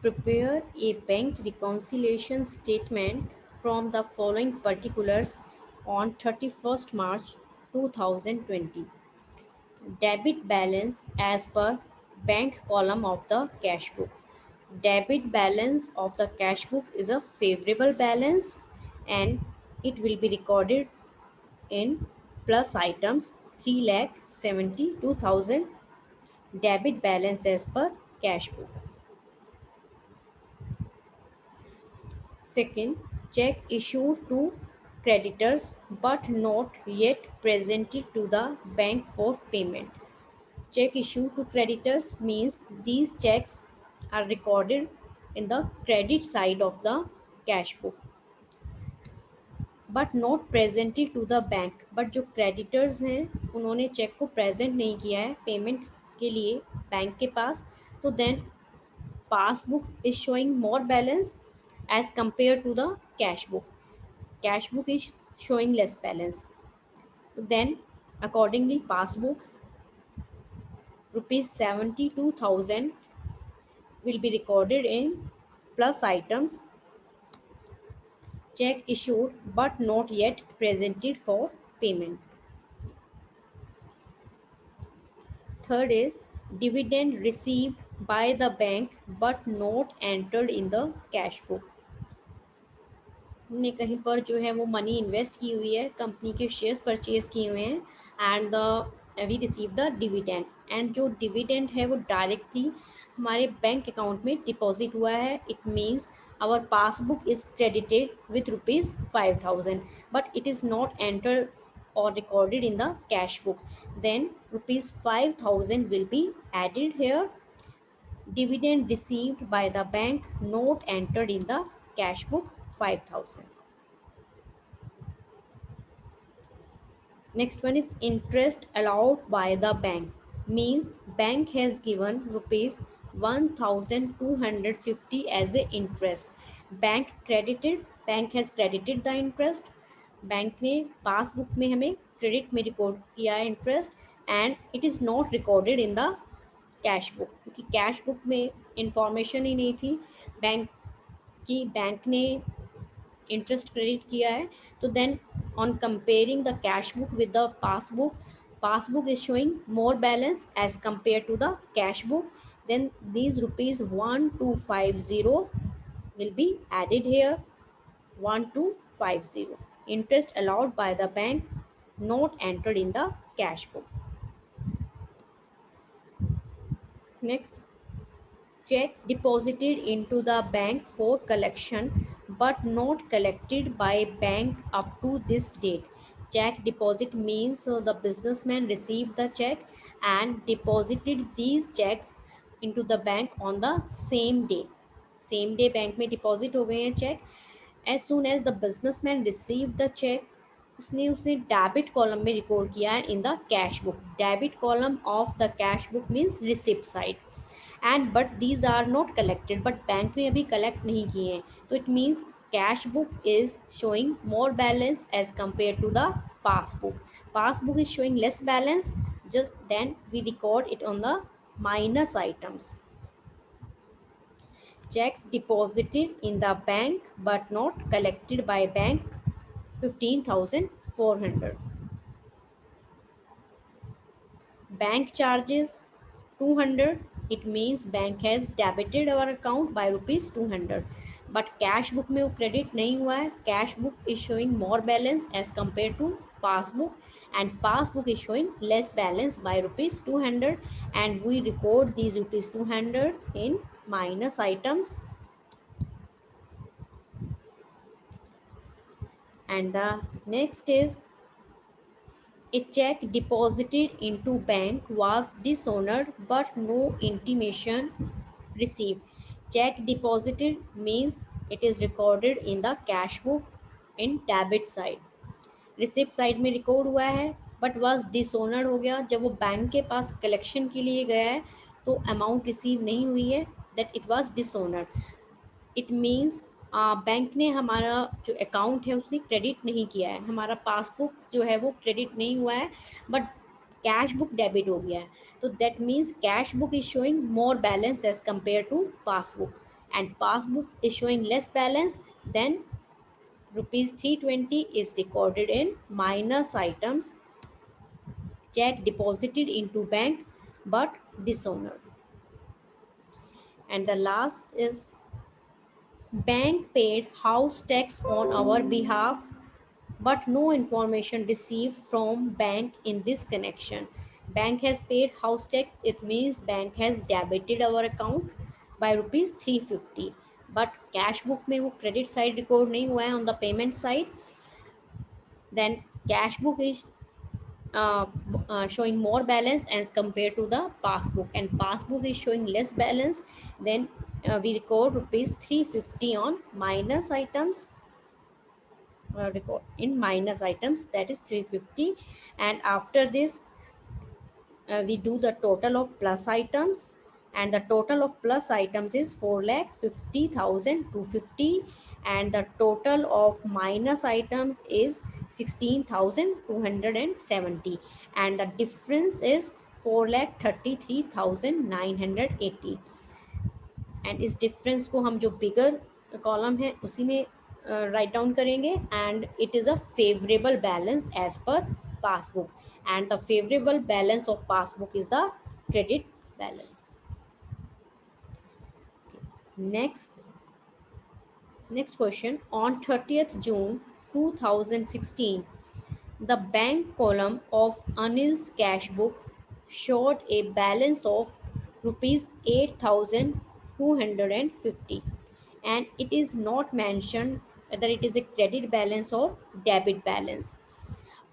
Prepare a bank reconciliation statement from the following particulars on 31st March 2020. Debit balance as per bank column of the cash book. Debit balance of the cash book is a favorable balance and it will be recorded in plus items 3,72,000 debit balance as per cash book. Second, check issued to creditors but not yet presented to the bank for payment. Check issued to creditors means these checks are recorded in the credit side of the cash book but not presented to the bank. But जो creditors हैं उन्होंने check को present नहीं किया है payment के लिए bank के पास, तो then passbook is showing more balance as compare to the cash book. Cash book is showing less balance. Then accordingly passbook rupees 72,000 will be recorded in plus items check issued but not yet presented for payment. Third is dividend received by the bank but not entered in the cash book. हमने कहीं पर जो है वो money invest की हुई है, company के शेयर्स परचेज किए हुए हैं and we receive the dividend, and जो डिविडेंड है वो डायरेक्टली हमारे बैंक अकाउंट में डिपॉजिट हुआ है. It means our passbook is credited with ₹5,000 but it is not entered or recorded in the cash book. Then ₹5,000 will be added here. Dividend received by the bank not entered in the cash book 5,000. Next one is interest allowed by the bank. Means bank has given ₹1,250 as a interest. Bank has credited the interest. Bank ने passbook में हमें credit में record किया है interest and it is not recorded in the cash book, क्योंकि cash book में information ही नहीं थी बैंक की, बैंक ने इंटरेस्ट क्रेडिट किया है. तो then on comparing the cash book with the passbook is showing more balance as compared to the cash book. Then these ₹1250 will be added here. 1250 interest allowed by the bank not entered in the cash book. Next, checks deposited into the bank for collection but not collected by bank up to this date. Check deposit means the businessman received the check and deposited these checks into the bank on the same day. Same day bank में deposit हो गए हैं check. As soon as the businessman received the check, उसने उसे debit column में record किया है in the cash book. Debit column of the cash book means receipt side. And but these are not collected, but bank ने अभी collect नहीं किए हैं, तो it means cash book is showing more balance as compare to the passbook. Passbook is showing less balance, just then we record it on the minus items. Checks deposited in the bank but not collected by bank 15,400. Bank charges 200. It means bank has debited our account by ₹200. But cash book में वो credit नहीं हुआ है. Cash book is showing more balance as compared to passbook, and passbook is showing less balance by ₹200, and we record these ₹200 in minus items. And the next is a check deposited into bank was dishonored but no intimation received. Check deposited means it is recorded in the cash book in debit side. Receipt side में record हुआ है but was dishonoured हो गया. जब वो bank के पास collection के लिए गया है तो अमाउंट रिसीव नहीं हुई है, that it was dishonoured. It means bank ने हमारा जो अकाउंट है उसे क्रेडिट नहीं किया है, हमारा पासबुक जो है वो क्रेडिट नहीं हुआ है बट कैश बुक डेबिट हो गया है. तो that means cash book is showing more balance as compare to passbook, and passbook is showing less balance, then rupees 320 is recorded in minus items, check deposited into bank but dishonored. And the last is bank paid house tax on our behalf but no information received from bank in this connection. Bank has paid house tax, it means bank has debited our account by rupees 350, but cash book में वो credit side record नहीं हुआ है on the payment side. Then cash book is uh, showing more balance as compared to the passbook, and passbook is showing less balance. Then we record rupees 350 on minus items, record in minus items, that is 350. And after this we do the total of plus items, and the total of plus items is 4,50,250, and the total of minus items is 16,270, and the difference is 4,33,980. And इस difference को हम जो bigger column है उसी में write down करेंगे, and it is a favourable balance as per passbook, and the favourable balance of passbook is the credit balance. Next question. On 30th June 2016, the bank column of Anil's cash book showed a balance of rupees 8,250, and it is not mentioned whether it is a credit balance or debit balance.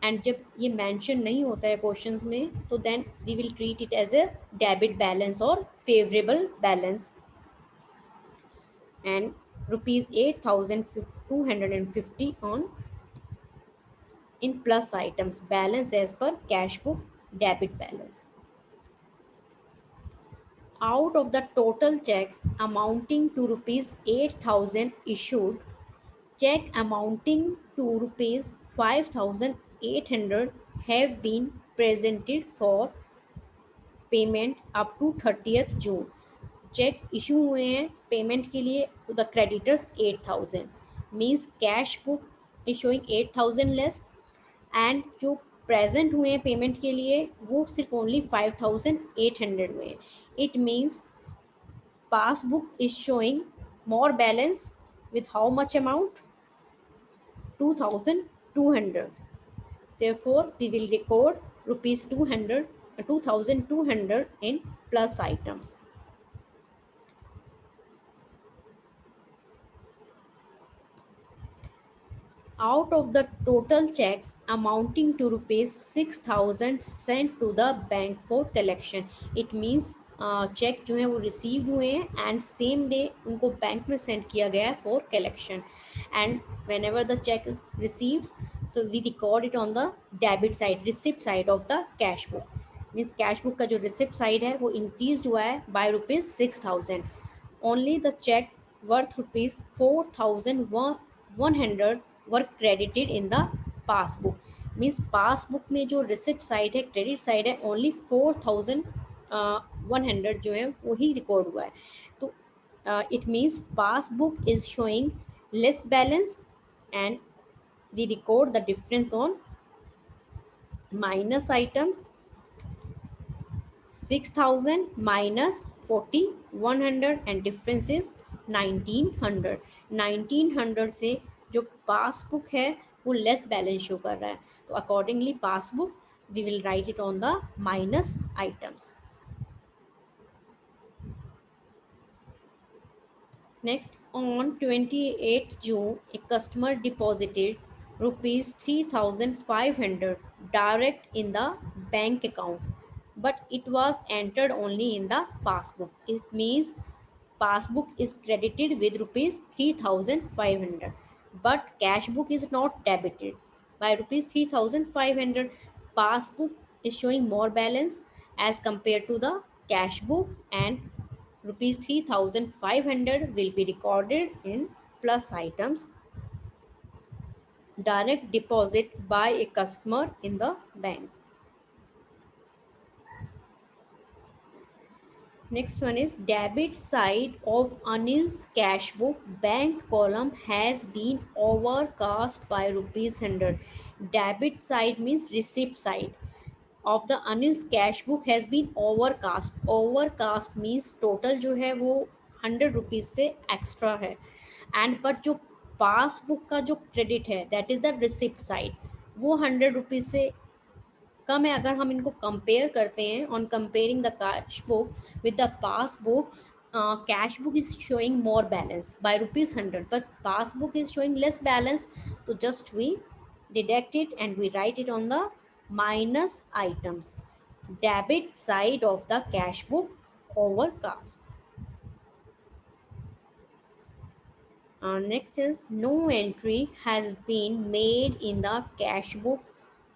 And जब ये mention नहीं होता है questions में, तो then we will treat it as a debit balance or favorable balance. And rupees 8,250 on in plus items, balance as per cash book, debit balance. Out of the total checks amounting to rupees 8,000 issued, check amounting to rupees 5,800 have been presented for payment up to 30th June. Cheque issue हुए हैं payment के लिए to the creditors 8,000, means cash book is showing 8,000 less, and जो present हुए हैं payment के लिए वो सिर्फ ओनली 5,800 हुए हैं. It means passbook is showing more balance with how much amount? 2,200. Therefore, we will record rupees 2,200 in plus items. Out of the total checks amounting to rupees 6,000 sent to the bank for collection, it means cheque जो है वो receive हुए हैं and same day उनको bank में send किया गया है for collection, and whenever the cheque is received तो we record it on the debit side, receipt side of the cash book. Means cash book का जो रिसिप्ट साइड है वो इंक्रीज हुआ है by rupees 6,000. Only the cheque worth rupees 4,100 were credited in the passbook. Means passbook में जो receipt side है, credit side है, ओनली 4,100 जो है वही रिकॉर्ड हुआ है. तो it means passbook is showing less balance and we record the difference on minus items. 6,000 minus 4,100 and difference is 1,900. 1,900 से जो पासबुक है वो लेस बैलेंस शो कर रहा है, तो accordingly passbook we will write it on the minus items. Next, on 28th June, a customer deposited rupees 3,500 direct in the bank account, but it was entered only in the passbook. It means passbook is credited with rupees 3,500, but cash book is not debited by rupees 3,500. Passbook is showing more balance as compared to the cash book, and rupees 3,500 will be recorded in plus items, direct deposit by a customer in the bank. Next one is debit side of Anil's cash book bank column has been overcast by rupees 100. Debit side means receipt side of the Anil's cash book has been overcast. Overcast means total जो है वो 100 rupees से extra है, and but जो passbook का जो credit है that is the receipt side, वो 100 रुपीज़ से कम है। अगर हम इनको कंपेयर करते हैं on comparing the cash book with the passbook, cash book is showing more balance by rupees 100 but passbook is showing less balance, so just we deduct it and we write it on the minus items, debit side of the cash book overcast. Next is no entry has been made in the cash book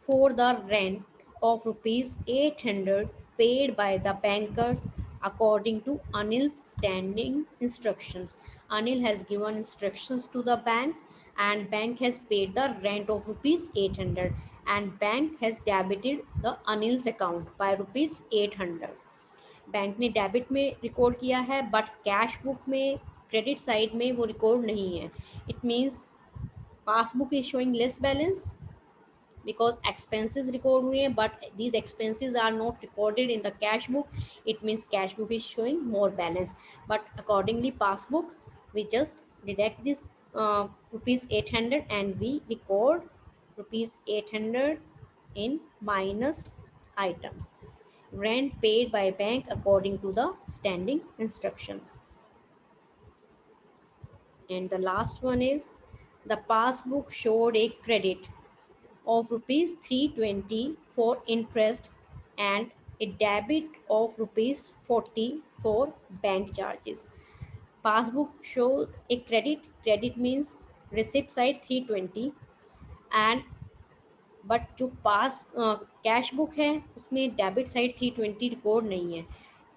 for the rent of rupees 800 paid by the bankers according to Anil's standing instructions. Anil has given instructions to the bank and bank has paid the rent of rupees 800 and bank has debited the Anil's account by rupees 800. Bank ने debit में record किया है but cash book में credit side में वो record नहीं है। It means passbook is showing less balance because expenses record हुए हैं but these expenses are not recorded in the cash book. It means cash book is showing more balance, but accordingly passbook we just deduct this rupees 800 and we record rupees 800 in minus items, rent paid by bank according to the standing instructions. And the last one is the passbook showed a credit of rupees 320 for interest and a debit of rupees 40 for bank charges. Passbook showed a credit means receipt side 320 and but जो पास cash book है उसमें debit side 320 record नहीं है।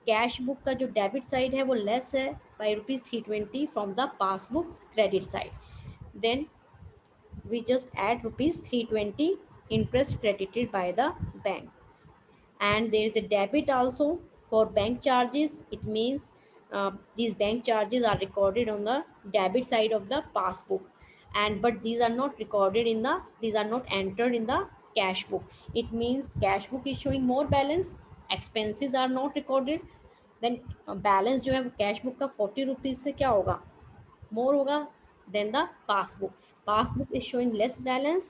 Cash book का जो debit side है वो less है by rupees 320 from the passbook credit side, then we just add rupees 320 interest credited by the bank. And there is a debit also for bank charges. It means these bank charges are recorded on the debit side of the passbook, and but these are not recorded in the, these are not entered in the cash book. It means cash book is showing more balance, expenses are not recorded, then balance जो है वो cash book का 40 rupees से क्या होगा, more होगा than the passbook. Passbook is showing less balance.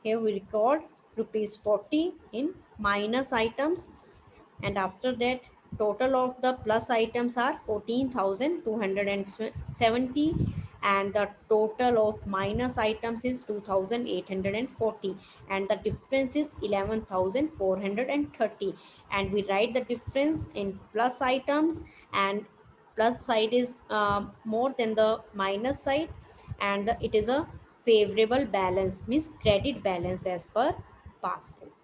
Here we record rupees 40 in minus items, and after that total of the plus items are 14,270 and the total of minus items is 2,840 and the difference is 11,430, and we write the difference in plus items, and plus side is more than the minus side, and it is a favorable balance means credit balance as per passbook.